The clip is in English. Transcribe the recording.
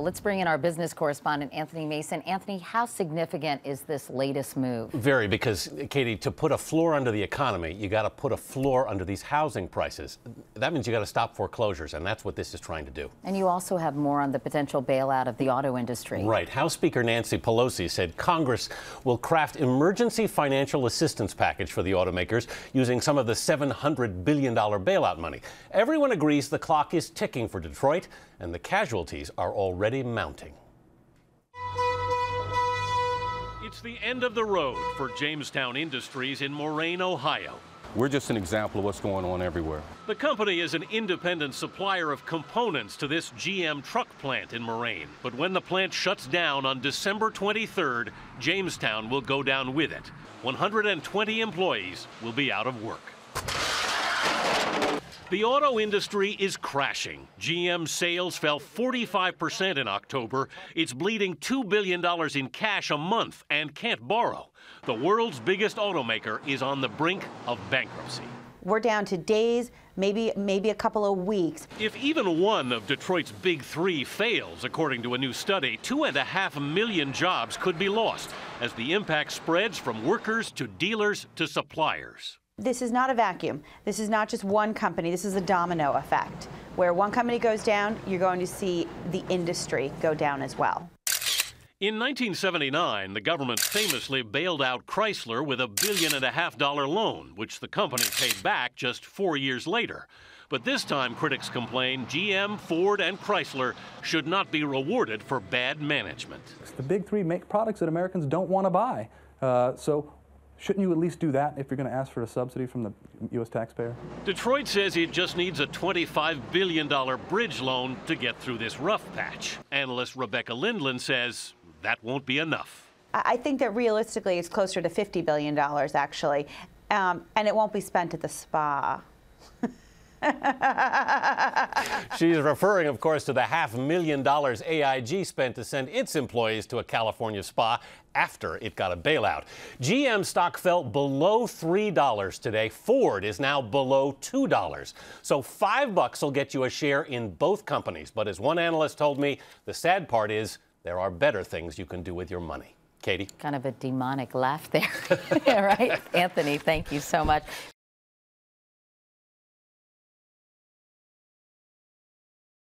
Let's bring in our business correspondent, Anthony Mason. Anthony, how significant is this latest move? Very, because, Katie, to put a floor under the economy, you got to put a floor under these housing prices. That means you got to stop foreclosures, and that's what this is trying to do. And you also have more on the potential bailout of the auto industry. Right. House Speaker Nancy Pelosi said Congress will craft emergency financial assistance package for the automakers using some of the $700 billion bailout money. Everyone agrees the clock is ticking for Detroit, and the casualties are already mounting. It's the end of the road for Jamestown Industries in Moraine, Ohio. We're just an example of what's going on everywhere. The company is an independent supplier of components to this GM truck plant in Moraine. But when the plant shuts down on December 23rd, Jamestown will go down with it. 120 employees will be out of work. The auto industry is crashing. GM sales fell 45% in October. It's bleeding $2 billion in cash a month and can't borrow. The world's biggest automaker is on the brink of bankruptcy. We're down to days, maybe a couple of weeks. If even one of Detroit's big three fails, according to a new study, 2.5 million jobs could be lost as the impact spreads from workers to dealers to suppliers. This is not a vacuum. This is not just one company. This is a domino effect. Where one company goes down, you're going to see the industry go down as well. In 1979, the government famously bailed out Chrysler with a $1.5 billion loan, which the company paid back just 4 years later. But this time, critics complain GM, Ford, and Chrysler should not be rewarded for bad management. The big three make products that Americans don't want to buy. So shouldn't you at least do that if you're going to ask for a subsidy from the U.S. taxpayer? Detroit says it just needs a $25 billion bridge loan to get through this rough patch. Analyst Rebecca Lindland says that won't be enough. I think that realistically it's closer to $50 billion, actually, and it won't be spent at the spa. She's referring, of course, to the $500,000 AIG spent to send its employees to a California spa after it got a bailout. GM stock fell below $3 today. Ford is now below $2. So $5 will get you a share in both companies. But as one analyst told me, the sad part is there are better things you can do with your money. Katie? Kind of a demonic laugh there. Right? Anthony, thank you so much.